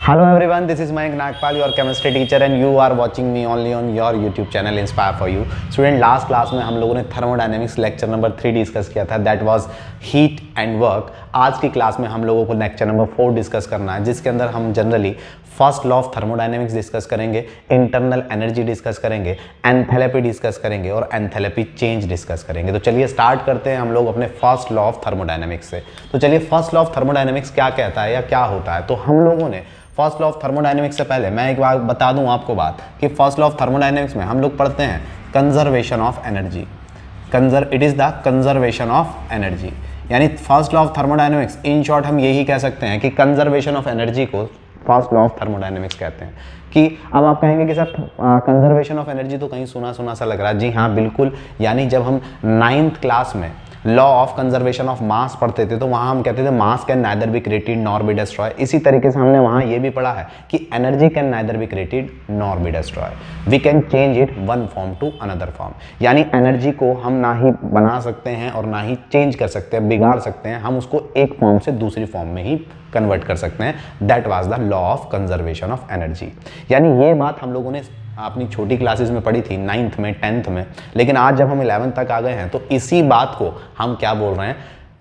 Hello everyone, this is Mayank Nagpal, your chemistry teacher and you are watching me only on your YouTube channel Inspire for You. Student, last class में हम लोगों ने thermodynamics lecture number 3 discuss किया था, that was heat and work. आज की class में हम लोगों को लेक्चर नंबर 4 डिस्कस करना है, जिसके अंदर हम generally first law of thermodynamics discuss करेंगे, इंटरनल एनर्जी डिस्कस करेंगे, एंथैल्पी डिस्कस करेंगे और एंथैल्पी चेंज डिस्कस करेंगे। तो चलिए स्टार्ट करते हैं हम लोग अपने फर्स्ट लॉ ऑफ थर्मोडायनेमिक्स से। तो चलिए फर्स्ट लॉ ऑफ थर्मोडायनेमिक्स क्या कहता है या क्या होता है। तो हम लोगों ने फर्स्ट लॉ ऑफ थर्मोडायनेमिक्स से पहले मैं एक बार बता दूं आपको बात कि फर्स्ट लॉ ऑफ थर्मोडायनेमिक्स में हम लोग पढ़ते हैं conservation of energy. It is the conservation of energy, यानी first law of thermodynamics in short हम यही कह सकते हैं कि कंजर्वेशन ऑफ एनर्जी को फर्स्ट लॉ ऑफ थर्मोडायनेमिक्स कहते हैं। कि अब आप कहेंगे कि सर कंजर्वेशन ऑफ एनर्जी तो कहीं सुना सुना सा लग रहा है। जी हाँ बिल्कुल, यानी जब हम 9th क्लास में law of conservation of mass पढ़ते थे तो वहां हम कहते थे मास can neither be created nor be destroy. इसी तरीके से हमने वहां ये भी पढ़ा है कि energy can neither be created nor be destroy, we can change it one form to another form. यानी एनर्जी को हम ना ही बना सकते हैं और ना ही चेंज कर सकते हैं, बिगाड़ सकते हैं, हम उसको एक फॉर्म से दूसरी फॉर्म में ही कन्वर्ट कर सकते हैं। That was the law of conservation of energy. यानी ये बात हम लोगों ने अपनी छोटी क्लासेस में पढ़ी थी 9th में 10th में, लेकिन आज जब हम 11th तक आ गए हैं तो इसी बात को हम क्या बोल रहे हैं,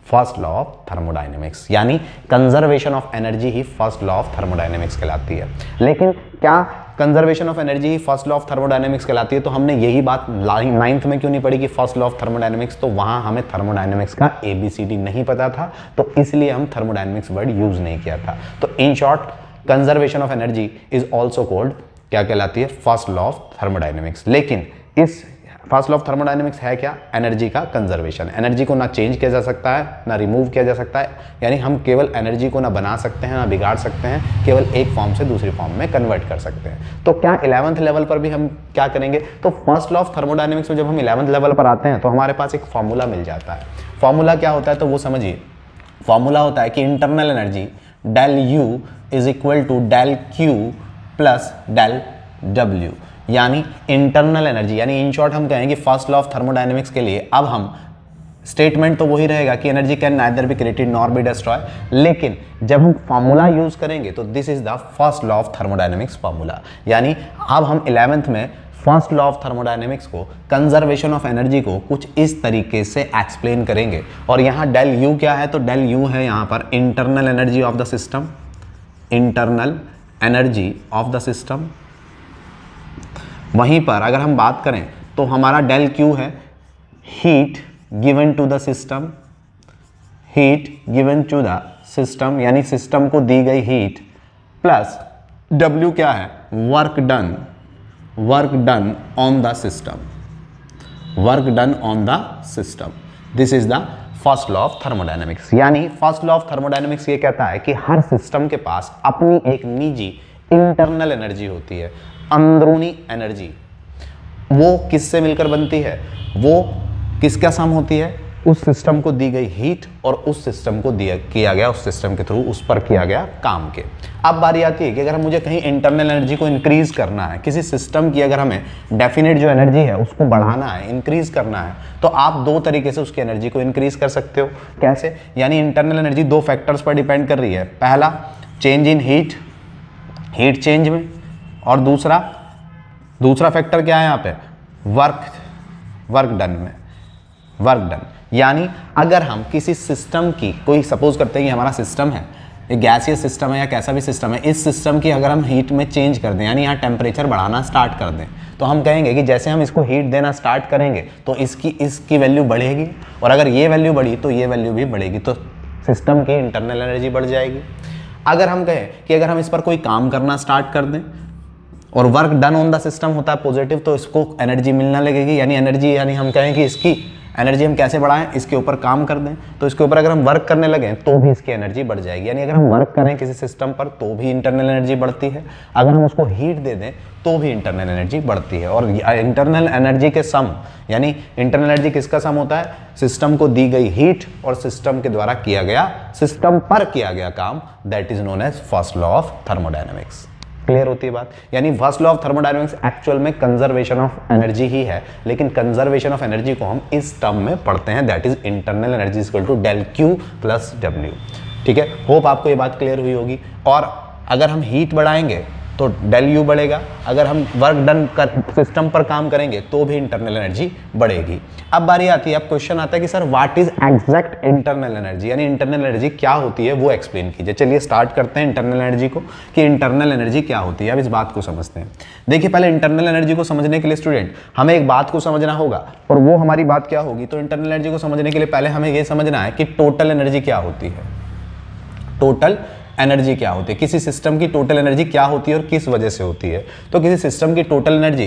फर्स्ट लॉ ऑफ थर्मोडायनेमिक्स। यानी conservation of energy he first law of thermodynamics कहलाती है। लेकिन क्या conservation of energy he first law of thermodynamics कहलाती है? तो हमने यही बात 9th में क्यों नहीं पढ़ी कि फर्स्ट लॉ ऑफ थर्मोडायनेमिक्स? तो वहां हमें थर्मोडायनेमिक्स का ABCD नहीं पता था, तो इसलिए हम थर्मोडायनेमिक्स वर्ड यूज नहीं किया था। तो in short conservation of energy is also called क्या कहलाती है, फर्स्ट लॉ ऑफ थर्मोडायनेमिक्स। लेकिन इस फर्स्ट लॉ ऑफ थर्मोडायनेमिक्स है क्या, एनर्जी का कंजर्वेशन। एनर्जी को ना चेंज किया जा सकता है ना रिमूव किया जा सकता है, यानी हम केवल एनर्जी को ना बना सकते हैं ना बिगाड़ सकते हैं, केवल एक फॉर्म से दूसरी फॉर्म में कन्वर्ट कर सकते हैं। तो क्या 11th लेवल पर भी हम क्या करेंगे, तो फर्स्ट लॉ ऑफ थर्मोडायनेमिक्स में जब हम 11th लेवल पर आते हैं तो हमारे पास एक फॉर्मूला मिल जाता है। फॉर्मूला क्या होता है तो वो समझिए। फॉर्मूला होता है कि internal energy del U is equal to del Q plus del W, यानी इंटरनल एनर्जी। यानी इन शॉर्ट हम कहेंगे फर्स्ट लॉ ऑफ थर्मोडायनेमिक्स के लिए अब हम स्टेटमेंट तो वही रहेगा कि energy can neither be created nor be destroy, लेकिन जब हम फॉर्मूला यूज करेंगे तो this is the first law of thermodynamics formula. यानी अब हम 11th में फर्स्ट लॉ ऑफ थर्मोडायनेमिक्स को, कंजर्वेशन ऑफ एनर्जी को कुछ इस तरीके से एक्सप्लेन करेंगे। और यहाँ डेल यू क्या है, तो डेल यू है यहाँ पर internal energy of the system, internal energy of the system. वहीं पर अगर हम बात करें तो हमारा डेल क्यू है heat given to the system, heat given to the system, यानी सिस्टम को दी गई हीट, प्लस डब्ल्यू क्या है, work done, work done on the system, work done on the system. This is the first law of thermodynamics. यानी first law of thermodynamics ये कहता है कि हर सिस्टम के पास अपनी एक निजी इंटरनल एनर्जी होती है, अंदरूनी एनर्जी। वो किससे मिलकर बनती है, वो किसका सम होती है, उस सिस्टम को दी गई हीट और उस सिस्टम को किया गया, उस सिस्टम के थ्रू उस पर किया गया काम के। अब बारी आती है कि अगर मुझे कहीं इंटरनल एनर्जी को इंक्रीज करना है, किसी सिस्टम की अगर हमें डेफिनेट जो एनर्जी है उसको बढ़ाना है, इंक्रीज करना है, तो आप दो तरीके से उसकी एनर्जी को इंक्रीज कर सकते हो। कैसे, यानी इंटरनल एनर्जी दो फैक्टर्स पर डिपेंड कर रही है। पहला change in heat, heat change में, और दूसरा फैक्टर क्या है यहाँ पे, वर्क डन में, वर्क डन। यानी अगर हम किसी सिस्टम की, कोई सपोज करते हैं कि हमारा सिस्टम है, एक गैसियस सिस्टम है या कैसा भी सिस्टम है, इस सिस्टम की अगर हम हीट में चेंज कर दें, यानी यहाँ टेम्परेचर बढ़ाना स्टार्ट कर दें, तो हम कहेंगे कि जैसे हम इसको हीट देना स्टार्ट करेंगे तो इसकी वैल्यू बढ़ेगी, और अगर ये वैल्यू बढ़ी तो ये वैल्यू भी बढ़ेगी, तो सिस्टम की इंटरनल एनर्जी बढ़ जाएगी। अगर हम कहें कि अगर हम इस पर कोई काम करना स्टार्ट कर दें और work done on the system होता है पॉजिटिव, तो इसको एनर्जी मिलना लगेगी। यानी एनर्जी, यानी हम कहें कि इसकी एनर्जी हम कैसे बढ़ाएं, इसके ऊपर काम कर दें, तो इसके ऊपर अगर हम वर्क करने लगें तो भी इसकी एनर्जी बढ़ जाएगी। यानी अगर हम वर्क करें किसी सिस्टम पर तो भी इंटरनल एनर्जी बढ़ती है, अगर हम उसको हीट दे दें तो भी इंटरनल एनर्जी बढ़ती है। और इंटरनल एनर्जी के सम, यानी इंटरनल एनर्जी किसका सम होता है, सिस्टम को दी गई हीट और सिस्टम के द्वारा किया गया, सिस्टम पर किया गया काम, that is known as first law of thermodynamics. Clear होती है बात। यानी first law of thermodynamics actual में कंजर्वेशन ऑफ एनर्जी ही है, लेकिन कंजर्वेशन ऑफ एनर्जी को हम इस टर्म में पढ़ते हैं, that is internal energy equal to del Q plus W. ठीक है, होप आपको ये बात क्लियर हुई होगी। और अगर हम हीट बढ़ाएंगे तो डेल यू बढ़ेगा, अगर हम वर्क डन कर सिस्टम पर काम करेंगे तो भी इंटरनल एनर्जी बढ़ेगी। अब बारी आती है, अब क्वेश्चन आता है कि sir what is exact internal energy, यानी इंटरनल एनर्जी क्या होती है वो एक्सप्लेन कीजिए। चलिए स्टार्ट करते हैं इंटरनल एनर्जी को, कि इंटरनल एनर्जी क्या होती है। अब इस बात को समझते हैं। देखिए पहले इंटरनल एनर्जी को समझने के लिए स्टूडेंट हमें एक बात को समझना होगा, और वो हमारी बात क्या होगी, तो इंटरनल एनर्जी को समझने के लिए पहले हमें ये समझना है कि टोटल एनर्जी क्या होती है। टोटल एनर्जी क्या होती है, किसी सिस्टम की टोटल एनर्जी क्या होती है और किस वजह से होती है। तो किसी सिस्टम की टोटल एनर्जी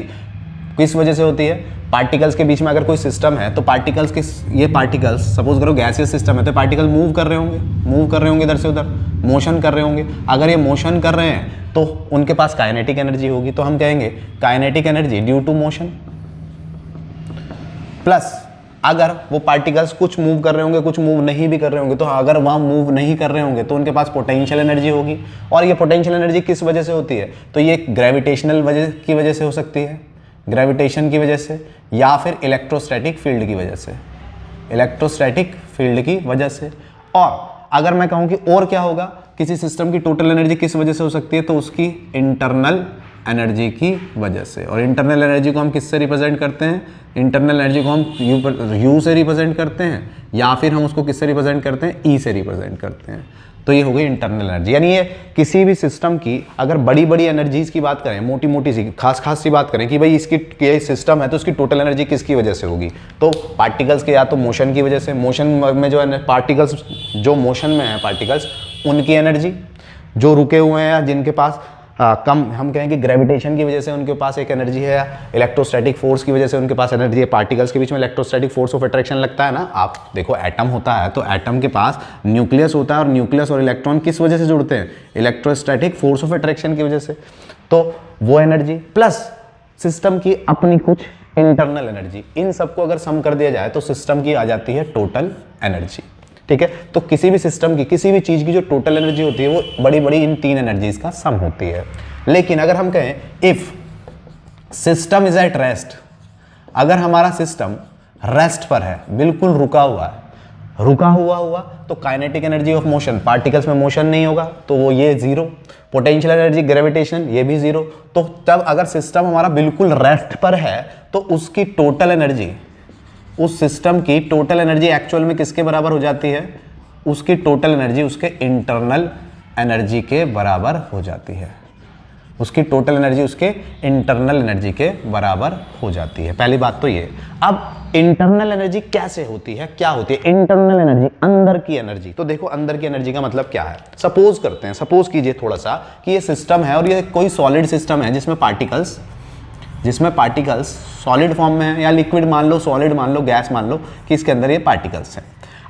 किस वजह से होती है, पार्टिकल्स के बीच में अगर कोई सिस्टम है तो पार्टिकल्स के, ये पार्टिकल्स सपोज करो गैसियस सिस्टम है तो पार्टिकल मूव कर रहे होंगे इधर से उधर, मोशन कर रहे होंगे। अगर ये मोशन कर रहे हैं तो उनके पास काइनेटिक एनर्जी होगी, तो हम कहेंगे kinetic energy due to motion. Plus अगर वो पार्टिकल्स कुछ मूव कर रहे होंगे, कुछ मूव नहीं भी कर रहे होंगे, तो अगर वहाँ मूव नहीं कर रहे होंगे तो उनके पास पोटेंशियल एनर्जी होगी। और ये पोटेंशियल एनर्जी किस वजह से होती है, तो ये ग्रेविटेशनल की वजह से हो सकती है, ग्रेविटेशन की वजह से, या फिर इलेक्ट्रोस्टैटिक फील्ड की वजह से, इलेक्ट्रोस्टैटिक फील्ड की वजह से। और अगर मैं कहूँ कि और क्या होगा, किसी सिस्टम की टोटल एनर्जी किस वजह से हो सकती है, तो उसकी इंटरनल एनर्जी की वजह से। और इंटरनल एनर्जी को हम किससे रिप्रेजेंट करते हैं, इंटरनल एनर्जी को हम यू से रिप्रेजेंट करते हैं, या फिर हम उसको किससे रिप्रेजेंट करते हैं, ई से रिप्रेजेंट करते हैं। तो ये हो गई इंटरनल एनर्जी। यानी ये किसी भी सिस्टम की अगर बड़ी बड़ी एनर्जीज की बात करें, मोटी मोटी सी खास सी बात करें कि भाई इसकी ये सिस्टम है तो उसकी टोटल एनर्जी किसकी वजह से होगी, तो पार्टिकल्स के या तो मोशन की वजह से, मोशन में जो है पार्टिकल्स जो मोशन में है पार्टिकल्स उनकी एनर्जी, जो रुके हुए हैं या जिनके पास कम, हम कहें कि ग्रेविटेशन की वजह से उनके पास एक एनर्जी है, इलेक्ट्रोस्टैटिक फोर्स की वजह से उनके पास एनर्जी है। पार्टिकल्स के बीच में इलेक्ट्रोस्टैटिक फोर्स ऑफ अट्रैक्शन लगता है ना। आप देखो एटम होता है तो एटम के पास न्यूक्लियस होता है, और न्यूक्लियस और इलेक्ट्रॉन किस वजह से जुड़ते हैं, इलेक्ट्रोस्टैटिक फोर्स ऑफ अट्रैक्शन की वजह से। तो वो एनर्जी प्लस सिस्टम की अपनी कुछ इंटरनल एनर्जी, इन सबको अगर सम कर दिया जाए तो सिस्टम की आ जाती है टोटल एनर्जी। ठीक है, तो किसी भी सिस्टम की, किसी भी चीज की जो टोटल एनर्जी होती है वो बड़ी बड़ी इन तीन एनर्जीज का सम होती है। लेकिन अगर हम कहें if system is at rest, अगर हमारा सिस्टम रेस्ट पर है, बिल्कुल रुका हुआ तो kinetic energy of motion, particles में मोशन नहीं होगा तो वो ये जीरो, पोटेंशियल एनर्जी ग्रेविटेशन ये भी जीरो। तो तब अगर सिस्टम हमारा बिल्कुल रेस्ट पर है तो उसकी टोटल एनर्जी, उस सिस्टम की टोटल एनर्जी एक्चुअल में किसके बराबर हो जाती है, उसकी टोटल एनर्जी उसके इंटरनल एनर्जी के बराबर हो जाती है, उसकी टोटल एनर्जी उसके इंटरनल एनर्जी के बराबर हो जाती है। पहली बात तो ये। अब इंटरनल एनर्जी कैसे होती है, क्या होती है इंटरनल एनर्जी, अंदर की एनर्जी। तो देखो अंदर की एनर्जी का मतलब क्या है, सपोज करते हैं, सपोज कीजिए थोड़ा सा कि ये सिस्टम है और ये कोई सॉलिड सिस्टम है जिसमें पार्टिकल्स सॉलिड फॉर्म में है, या लिक्विड मान लो, सॉलिड मान लो, गैस मान लो, कि इसके अंदर ये पार्टिकल्स हैं।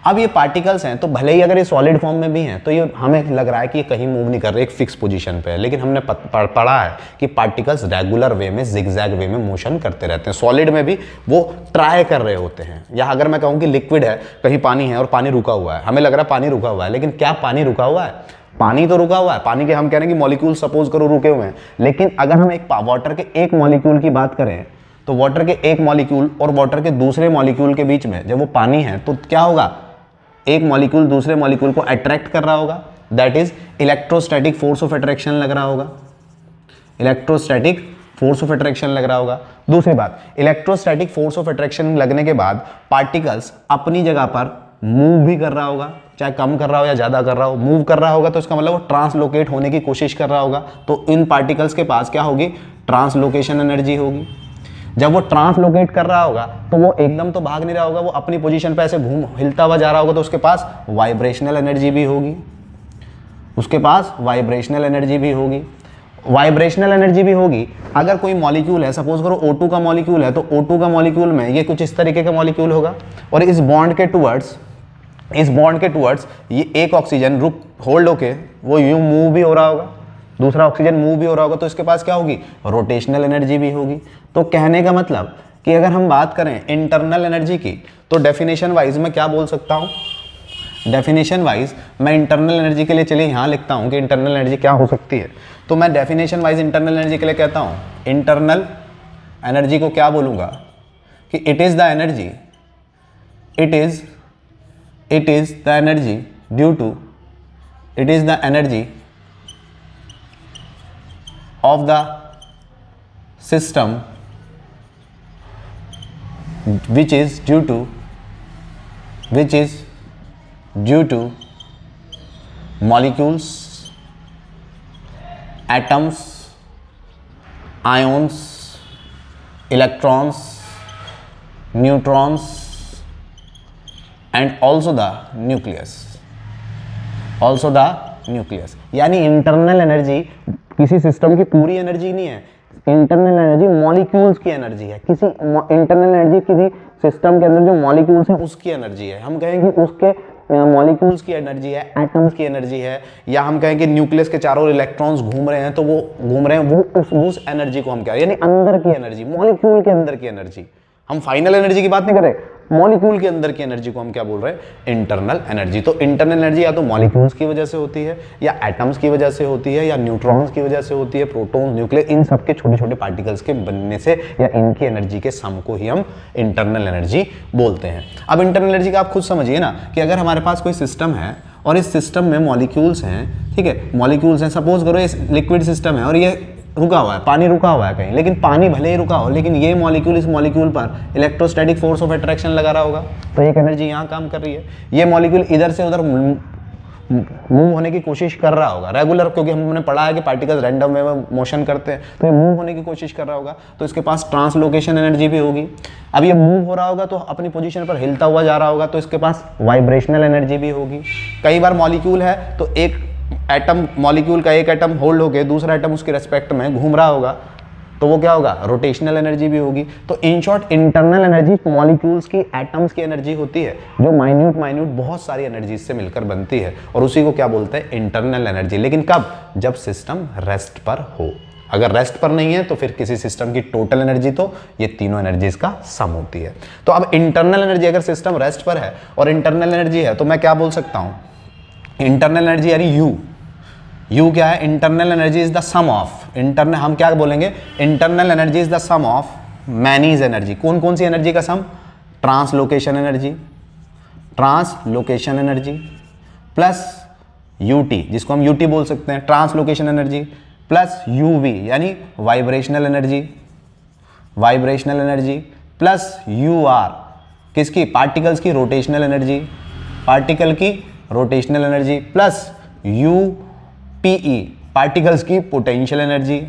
अब ये पार्टिकल्स हैं तो भले ही अगर ये सॉलिड फॉर्म में भी हैं तो ये हमें लग रहा है कि ये कहीं मूव नहीं कर रहे, एक फिक्स पोजीशन पे है, लेकिन हमने पढ़ा है कि पार्टिकल्स रेगुलर वे में, जिगजैग वे में मोशन करते रहते हैं। सॉलिड में भी वो ट्राई कर रहे होते हैं। या अगर मैं कहूँ कि लिक्विड है, कहीं पानी है और पानी रुका हुआ है, हमें लग रहा है पानी रुका हुआ है, लेकिन क्या पानी रुका हुआ है, पानी तो रुका हुआ है, पानी के हम कह रहे हैं कि मॉलिक्यूल सपोज करो रुके हुए हैं। लेकिन अगर हम एक वाटर के एक मॉलिक्यूल की बात करें तो वाटर के एक मॉलिक्यूल और वाटर के दूसरे मॉलिक्यूल के बीच में जब वो पानी है तो क्या होगा, एक मॉलिक्यूल दूसरे मॉलिक्यूल को अट्रैक्ट कर रहा होगा, that is electrostatic force of attraction लग रहा होगा, इलेक्ट्रोस्टैटिक फोर्स ऑफ अट्रैक्शन लग रहा होगा। दूसरी बात, इलेक्ट्रोस्टैटिक फोर्स ऑफ अट्रैक्शन लगने के बाद पार्टिकल्स अपनी जगह पर मूव भी कर रहा होगा, चाहे कम कर रहा हो या ज्यादा कर रहा हो, मूव कर रहा होगा तो इसका मतलब वो ट्रांसलोकेट होने की कोशिश कर रहा होगा। तो इन पार्टिकल्स के पास क्या होगी, ट्रांसलोकेशन एनर्जी होगी। जब वो ट्रांसलोकेट कर रहा होगा तो वो एकदम तो भाग नहीं रहा होगा, वो अपनी पोजीशन पे ऐसे हिलता हुआ जा रहा होगा, तो उसके पास वाइब्रेशनल एनर्जी भी होगी, उसके पास वाइब्रेशनल एनर्जी भी होगी। वाइब्रेशनल एनर्जी भी होगी अगर कोई मॉलिक्यूल है, सपोज करो O2 का मॉलिक्यूल है, तो O2 का मॉलिक्यूल में ये कुछ इस तरीके का मॉलिक्यूल होगा, और इस बॉन्ड के टुवर्ड्स ये एक ऑक्सीजन होल्ड होके वो यूं मूव भी हो रहा होगा, दूसरा ऑक्सीजन मूव भी हो रहा होगा, तो इसके पास क्या होगी, रोटेशनल एनर्जी भी होगी। तो कहने का मतलब कि अगर हम बात करें इंटरनल एनर्जी की तो डेफिनेशन वाइज मैं क्या बोल सकता हूँ, डेफिनेशन वाइज मैं इंटरनल एनर्जी के लिए, चलिए यहाँ लिखता हूँ कि इंटरनल एनर्जी क्या हो सकती है। तो मैं डेफिनेशन वाइज इंटरनल एनर्जी के लिए कहता हूँ, इंटरनल एनर्जी को क्या बोलूँगा कि it is the energy due to of the system which is due to molecules, atoms, ions, electrons, neutrons and also the nucleus. यानी इंटरनल एनर्जी किसी सिस्टम की पूरी एनर्जी नहीं है, इंटरनल एनर्जी मॉलिक्यूल्स की एनर्जी है। किसी इंटरनल एनर्जी किसी सिस्टम के अंदर जो मॉलिक्यूल्स हैं उसकी एनर्जी है। हम कहेंगे उसके मॉलिक्यूल्स की एनर्जी है, एटम्स की एनर्जी है, या हम कहें कि न्यूक्लियस के चारों इलेक्ट्रॉन्स घूम रहे हैं तो वो घूम रहे हैं, वो उस एनर्जी को हम क्या, यानी अंदर की एनर्जी, मॉलिक्यूल के अंदर की एनर्जी। हम फाइनल एनर्जी की बात नहीं कर रहे, मॉलिक्यूल के अंदर की एनर्जी को हम क्या बोल रहे हैं, इंटरनल एनर्जी। तो इंटरनल एनर्जी या तो मॉलिक्यूल्स की वजह से होती है, या एटम्स की वजह से होती है, या न्यूट्रॉन्स की वजह से होती है, प्रोटॉन, न्यूक्लियस, इन सब के छोटे छोटे पार्टिकल्स के बनने से या इनकी एनर्जी के सम को ही हम इंटरनल एनर्जी बोलते हैं। अब इंटरनल एनर्जी का आप खुद समझिए ना कि अगर हमारे पास कोई सिस्टम है और इस सिस्टम में मॉलिक्यूल्स हैं, ठीक है, मॉलिक्यूल्स हैं, सपोज करो ये लिक्विड सिस्टम है और ये रुका हुआ है, पानी रुका हुआ है कहीं, लेकिन पानी भले ही रुका हो लेकिन ये मॉलिक्यूल इस मॉलिक्यूल पर इलेक्ट्रोस्टैटिक फोर्स ऑफ अट्रैक्शन लगा रहा होगा, तो एक एनर्जी यहाँ काम कर रही है। ये मॉलिक्यूल इधर से उधर मूव होने की कोशिश कर रहा होगा रेगुलर, क्योंकि हमने पढ़ा है कि पार्टिकल्स रैंडम वे में मोशन करते हैं, तो ये मूव होने की कोशिश कर रहा होगा, तो इसके पास ट्रांसलोकेशन एनर्जी भी होगी। अब ये मूव हो रहा होगा तो अपनी पोजीशन पर हिलता हुआ जा रहा होगा, तो इसके पास वाइब्रेशनल एनर्जी भी होगी। कई बार मॉलिक्यूल है तो एक एटम, मॉलिक्यूल का एक एटम होल्ड होकर दूसरा एटम उसके रेस्पेक्ट में घूम रहा होगा, तो वो क्या होगा, रोटेशनल एनर्जी भी होगी। तो in short internal energy molecules की, एटम्स की एनर्जी होती है जो माइन्यूट बहुत सारी एनर्जी से मिलकर बनती है, और उसी को क्या बोलते हैं, इंटरनल एनर्जी। लेकिन कब, जब सिस्टम रेस्ट पर हो। अगर रेस्ट पर नहीं है तो फिर किसी सिस्टम की टोटल एनर्जी तो ये तीनों एनर्जीज का सम होती है। तो अब इंटरनल एनर्जी, अगर सिस्टम रेस्ट पर है और इंटरनल एनर्जी है, तो मैं क्या बोल सकता हूँ, इंटरनल एनर्जी यानी यू क्या है, internal energy is the sum of, internal हम क्या बोलेंगे, internal energy is the sum of many's energy. कौन कौन सी एनर्जी का sum, translocation energy plus U T, जिसको हम यूटी बोल सकते हैं, ट्रांसलोकेशन एनर्जी, प्लस यूवी यानी वाइब्रेशनल एनर्जी प्लस यूआर, किसकी, पार्टिकल्स की रोटेशनल एनर्जी, पार्टिकल की rotational energy, plus U P E, particles की पोटेंशियल एनर्जी,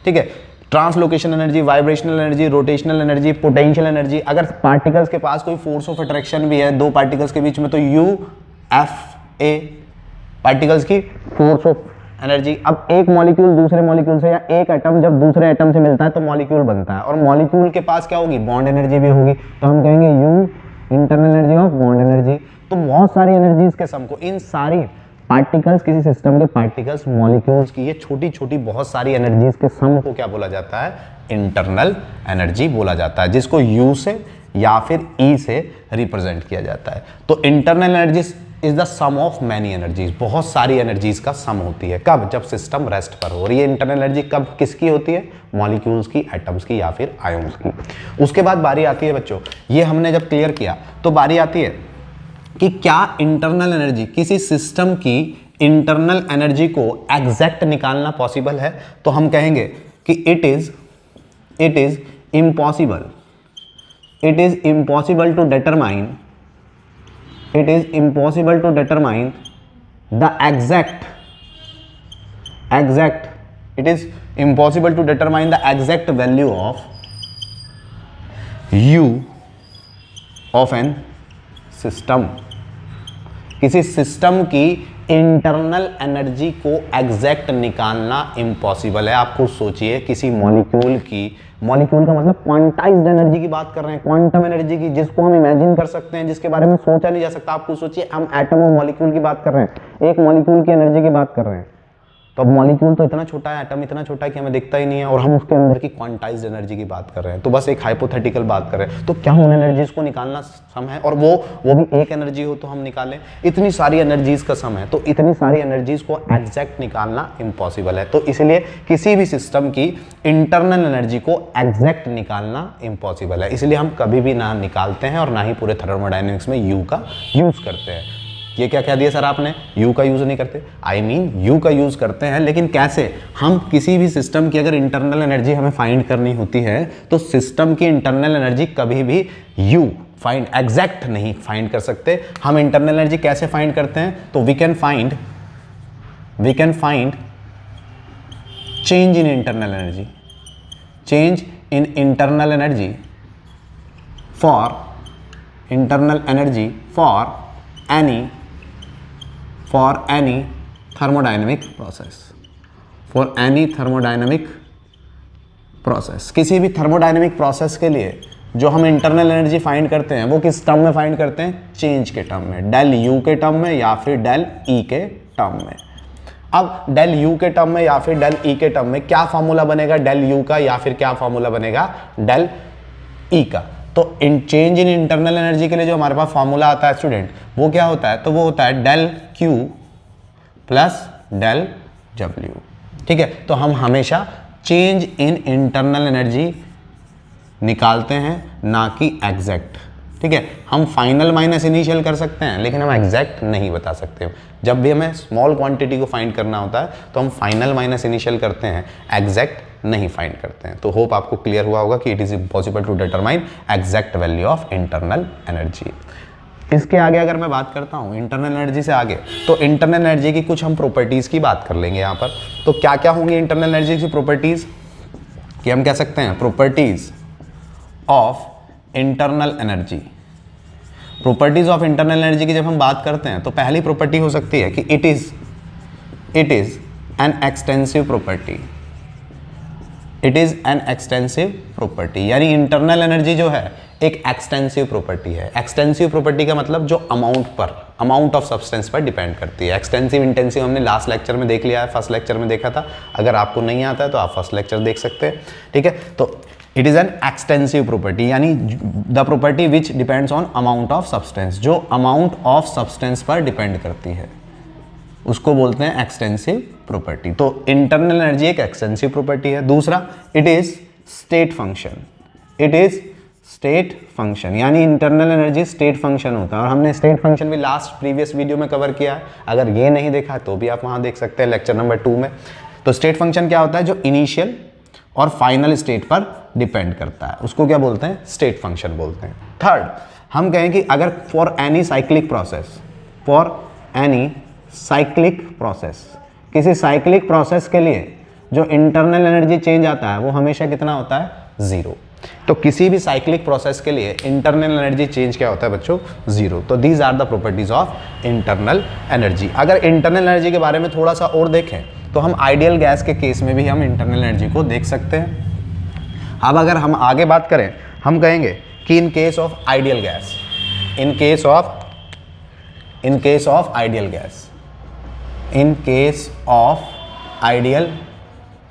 ठीक है। Translocation energy, vibrational energy, rotational energy, potential energy. अगर पार्टिकल्स के पास कोई फोर्स ऑफ अट्रैक्शन भी है दो पार्टिकल्स के बीच में, तो यूएफए, पार्टिकल्स की फोर्स ऑफ एनर्जी। अब एक मॉलिक्यूल दूसरे मॉलिक्यूल से, या एक एटम जब दूसरे एटम से मिलता है तो मॉलिक्यूल बनता है, और मॉलिक्यूल के पास क्या होगी, बॉन्ड एनर्जी भी होगी, तो हम कहेंगे you internal energy of bond energy. तो बहुत सारी एनर्जीज के सम को, इन सारी पार्टिकल्स, किसी सिस्टम के पार्टिकल्स, मॉलिक्यूल्स की ये छोटी छोटी बहुत सारी एनर्जीज के सम को क्या बोला जाता है, इंटरनल एनर्जी बोला जाता है, जिसको यू से या फिर ई से रिप्रेजेंट किया जाता है। तो internal energy is the sum of many energies, बहुत सारी एनर्जीज का सम होती है। कब, जब सिस्टम रेस्ट पर हो। और ये इंटरनल एनर्जी कब किसकी होती है, मॉलिक्यूल्स की, एटम्स की या फिर आयन्स की। उसके बाद बारी आती है बच्चों, ये हमने जब क्लियर किया तो बारी आती है कि क्या इंटरनल एनर्जी, किसी सिस्टम की इंटरनल एनर्जी को एग्जैक्ट निकालना पॉसिबल है। तो हम कहेंगे कि it is impossible to determine it is impossible to determine the exact value of u of an system। किसी सिस्टम की इंटरनल एनर्जी को एग्जैक्ट निकालना इम्पॉसिबल है। आप खुद सोचिए, किसी मॉलिक्यूल का मतलब क्वांटाइज्ड एनर्जी की बात कर रहे हैं, क्वांटम एनर्जी की, जिसको हम इमेजिन कर सकते हैं, जिसके बारे में सोचा नहीं जा सकता। आप खुद सोचिए, हम एटम और मॉलिक्यूल की बात कर रहे हैं, एक मॉलिक्यूल की एनर्जी की बात कर रहे हैं, तो अब मॉलिक्यूल तो इतना छोटा है, एटम इतना छोटा है कि हमें दिखता ही नहीं है, और हम उसके अंदर की क्वांटाइज्ड एनर्जी की बात कर रहे हैं। तो बस एक हाइपोथेटिकल बात कर रहे हैं। तो क्या उन एनर्जीज को निकालना सम है, और वो भी एक एनर्जी हो तो हम निकालें, इतनी सारी एनर्जीज का सम है, तो इतनी सारी एनर्जीज को एग्जैक्ट निकालना इम्पॉसिबल है। तो इसलिए किसी भी सिस्टम की इंटरनल एनर्जी को एग्जैक्ट निकालना इम्पॉसिबल है। इसलिए हम कभी भी ना निकालते हैं और ना ही पूरे थर्मोडायनेमिक्स में यू का यूज करते हैं। ये क्या कह दिया सर आपने, यू का यूज़ नहीं करते, आई मीन यू का यूज़ करते हैं, लेकिन कैसे, हम किसी भी सिस्टम की अगर इंटरनल एनर्जी हमें फाइंड करनी होती है तो सिस्टम की इंटरनल एनर्जी कभी भी यू फाइंड एग्जैक्ट नहीं फाइंड कर सकते। हम इंटरनल एनर्जी कैसे फाइंड करते हैं, तो we can find change in internal energy, change in internal energy for any thermodynamic process, किसी भी थर्मोडायनेमिक प्रोसेस के लिए जो हम इंटरनल एनर्जी फाइंड करते हैं वो किस टर्म में फाइंड करते हैं, चेंज के टर्म में, डेल यू के टर्म में या फिर डेल ई के टर्म में। अब डेल यू के टर्म में या फिर डेल ई के टर्म में क्या फॉर्मूला बनेगा, डेल यू का या फिर क्या फॉर्मूला बनेगा, डेल ई का। तो चेंज इन इंटरनल एनर्जी के लिए जो हमारे पास फॉर्मूला आता है स्टूडेंट, वो क्या होता है, तो वो होता है del Q plus del W. ठीक है, तो हम हमेशा चेंज इन इंटरनल एनर्जी निकालते हैं, ना कि एग्जैक्ट। ठीक है, हम फाइनल माइनस इनिशियल कर सकते हैं लेकिन हम एग्जैक्ट नहीं बता सकते। जब भी हमें स्मॉल क्वांटिटी को फाइंड करना होता है तो हम फाइनल माइनस इनिशियल करते हैं, एग्जैक्ट नहीं फाइंड करते हैं। तो होप आपको क्लियर हुआ होगा कि it is impossible to determine exact value of internal energy. इसके आगे अगर मैं बात करता हूँ इंटरनल एनर्जी से आगे, तो इंटरनल एनर्जी की कुछ हम प्रॉपर्टीज़ की बात कर लेंगे यहाँ पर। तो क्या क्या होंगी इंटरनल एनर्जी की प्रॉपर्टीज़, कि हम कह सकते हैं properties of internal energy. Properties of internal energy की जब हम बात करते हैं तो पहली प्रॉपर्टी हो सकती है कि it is an extensive property. It is an extensive property, यानी इंटरनल एनर्जी जो है एक एक्सटेंसिव प्रॉपर्टी है। एक्सटेंसिव प्रॉपर्टी का मतलब जो अमाउंट ऑफ सब्सटेंस पर डिपेंड करती है। एक्सटेंसिव इंटेंसिव हमने लास्ट लेक्चर में देख लिया है, फर्स्ट लेक्चर में देखा था। अगर आपको नहीं आता है तो आप फर्स्ट लेक्चर देख सकते हैं। ठीक है, तो it is an extensive property, यानी the property which depends on amount of substance, जो अमाउंट ऑफ सब्सटेंस पर डिपेंड करती है उसको बोलते हैं एक्सटेंसिव प्रॉपर्टी। तो इंटरनल एनर्जी एक एक्सटेंसिव प्रॉपर्टी है। दूसरा, it is state function. It is state function, यानी इंटरनल एनर्जी स्टेट फंक्शन होता है, और हमने स्टेट फंक्शन भी लास्ट प्रीवियस वीडियो में कवर किया है। अगर ये नहीं देखा तो भी आप वहां देख सकते हैं लेक्चर नंबर 2 में। तो स्टेट फंक्शन क्या होता है, जो इनिशियल और फाइनल स्टेट पर डिपेंड करता है, उसको क्या बोलते हैं, स्टेट फंक्शन बोलते हैं। थर्ड, हम कहें कि अगर फॉर एनी साइक्लिक प्रोसेस, किसी साइक्लिक प्रोसेस के लिए जो इंटरनल एनर्जी चेंज आता है वो हमेशा कितना होता है, 0। तो किसी भी साइक्लिक प्रोसेस के लिए इंटरनल एनर्जी चेंज क्या होता है बच्चों, 0। तो these are the properties of internal energy. अगर इंटरनल एनर्जी के बारे में थोड़ा सा और देखें तो हम आइडियल गैस के केस में भी हम इंटरनल एनर्जी को देख सकते हैं। अब अगर हम आगे बात करें, हम कहेंगे कि in case of ideal gas, in case of ideal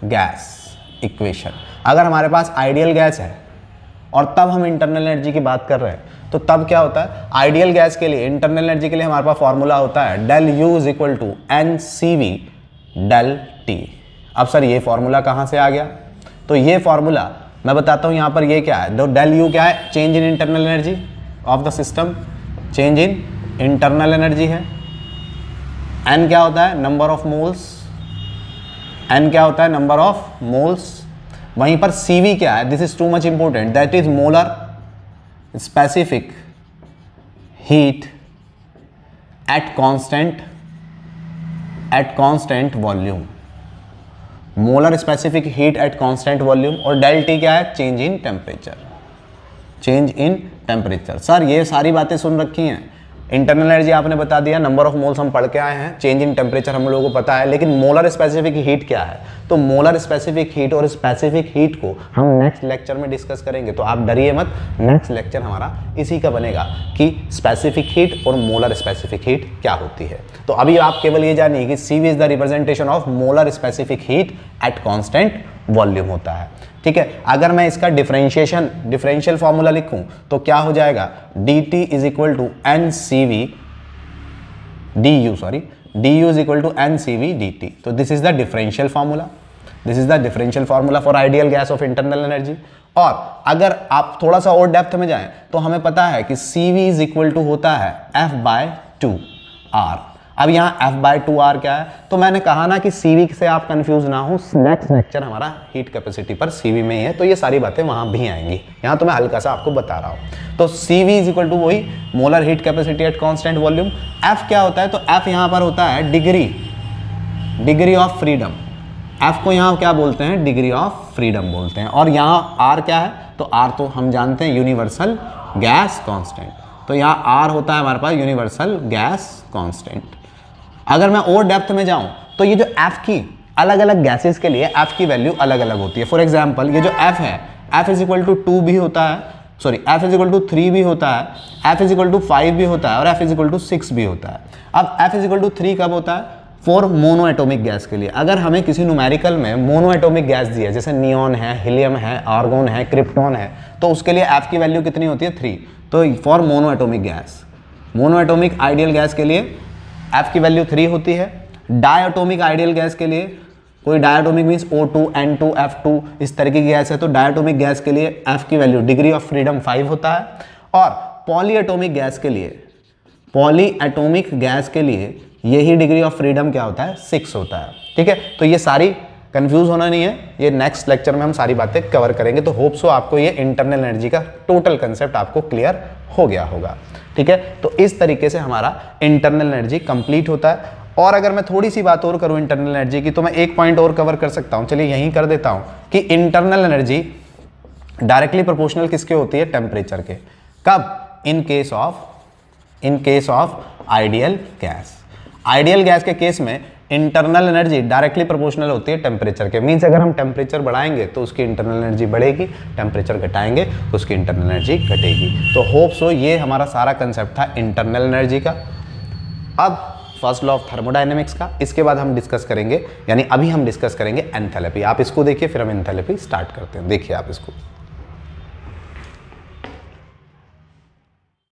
gas equation, अगर हमारे पास आइडियल गैस है और तब हम इंटरनल एनर्जी की बात कर रहे हैं, तो तब क्या होता है, आइडियल गैस के लिए इंटरनल एनर्जी के लिए हमारे पास फॉर्मूला होता है del U is equal to N C V del T. अब सर ये फॉर्मूला कहाँ से आ गया, तो ये फॉर्मूला मैं बताता हूँ यहाँ पर। ये क्या है, तो डेल यू क्या है, change in internal energy of the system, change in internal energy है। एन क्या होता है, नंबर ऑफ मोल्स, एन क्या होता है, नंबर ऑफ मोल्स। वहीं पर सीवी क्या है, this is too much important, that is molar specific heat at constant volume, molar specific heat at constant volume. और डेल टी क्या है, चेंज इन टेम्परेचर। सर ये सारी बातें सुन रखी हैं, इंटरनल एनर्जी आपने बता दिया, नंबर ऑफ मोल्स हम पढ़ के आए हैं, चेंज इन टेम्परेचर हम लोगों को पता है, लेकिन मोलर स्पेसिफिक हीट क्या है, तो मोलर स्पेसिफिक हीट और स्पेसिफिक हीट को हम नेक्स्ट लेक्चर में डिस्कस करेंगे। तो आप डरिए मत, नेक्स्ट लेक्चर हमारा इसी का बनेगा कि स्पेसिफिक हीट और मोलर स्पेसिफिक हीट क्या होती है। तो अभी आप केवल ये जानिए कि CV is the representation of molar specific heat at constant volume होता है। ठीक है, अगर मैं इसका डिफरेंशियल फॉर्मूला लिखूं तो क्या हो जाएगा, dt is equal to N C V du is equal to N C V D T. तो this is the differential formula for ideal gas of internal energy. और अगर आप थोड़ा सा और डेप्थ में जाएं तो हमें पता है कि CV इज इक्वल टू होता है F/2 R। अब यहाँ F/2R क्या है, तो मैंने कहा ना कि CV से आप कंफ्यूज ना हो, नेक्स्ट लेक्चर हमारा हीट कैपेसिटी पर CV में ही है, तो ये सारी बातें वहाँ भी आएंगी, यहाँ तो मैं हल्का सा आपको बता रहा हूँ। तो CV इज इक्वल टू वही molar heat capacity at constant volume. F क्या होता है, तो F यहाँ पर होता है डिग्री ऑफ फ्रीडम। F को यहाँ क्या बोलते हैं, डिग्री ऑफ फ्रीडम बोलते हैं। और यहाँ R क्या है, तो R तो हम जानते हैं यूनिवर्सल गैस कांस्टेंट, तो यहाँ R होता है हमारे पास यूनिवर्सल गैस कांस्टेंट। अगर मैं और डेप्थ में जाऊं तो ये जो F की अलग अलग गैसेस के लिए F की वैल्यू अलग अलग होती है। फॉर एग्जांपल ये जो F है, F इज इक्वल टू 2 भी होता है, sorry F is equal to 3 भी होता है, F इज इक्वल टू 5 भी होता है और F इज इक्वल टू 6 भी होता है। अब F इज इक्वल टू 3 कब होता है, फॉर मोनो एटोमिक गैस के लिए। अगर हमें किसी न्यूमेरिकल में मोनो एटोमिक गैस दी है, जैसे नियॉन है, हीलियम है, आर्गोन है, क्रिप्टॉन है, तो उसके लिए F की वैल्यू कितनी होती है, 3। तो for mono atomic gas, mono atomic ideal gas के लिए F की वैल्यू 3 होती है। डायटोमिक आइडियल गैस के लिए, कोई diatomic means O2, N2, F2 इस तरह की गैस है, तो डायटोमिक गैस के लिए F की वैल्यू डिग्री ऑफ फ्रीडम 5 होता है। और पॉलीएटोमिक गैस के लिए, पॉलीएटोमिक गैस के लिए यही डिग्री ऑफ फ्रीडम क्या होता है, 6 होता है। ठीक है, तो ये सारी कंफ्यूज होना नहीं है, ये नेक्स्ट लेक्चर में हम सारी बातें कवर करेंगे। तो होप सो आपको ये इंटरनल एनर्जी का टोटल कंसेप्ट आपको क्लियर हो गया होगा। ठीक है, तो इस तरीके से हमारा इंटरनल एनर्जी कंप्लीट होता है। और अगर मैं थोड़ी सी बात और करूं इंटरनल एनर्जी की, तो मैं एक पॉइंट और कवर कर सकता हूं, चलिए यहीं कर देता हूं कि इंटरनल एनर्जी डायरेक्टली प्रोपोर्शनल किसके होती है, टेम्परेचर के। कब, in case of ideal gas. Ideal gas के केस में इंटरनल एनर्जी डायरेक्टली प्रोपोर्शनल होती है टेम्परेचर के। मीन्स अगर हम टेम्परेचर बढ़ाएंगे तो उसकी इंटरनल एनर्जी बढ़ेगी, टेम्परेचर घटाएंगे तो उसकी इंटरनल एनर्जी घटेगी। तो होप सो ये हमारा सारा कंसेप्ट था इंटरनल एनर्जी का। अब फर्स्ट लॉ ऑफ थर्मोडायनेमिक्स का, इसके बाद हम डिस्कस करेंगे, यानी अभी हम डिस्कस करेंगे एंथैल्पी। आप इसको देखिए, फिर हम एंथैल्पी स्टार्ट करते हैं। देखिए आप इसको।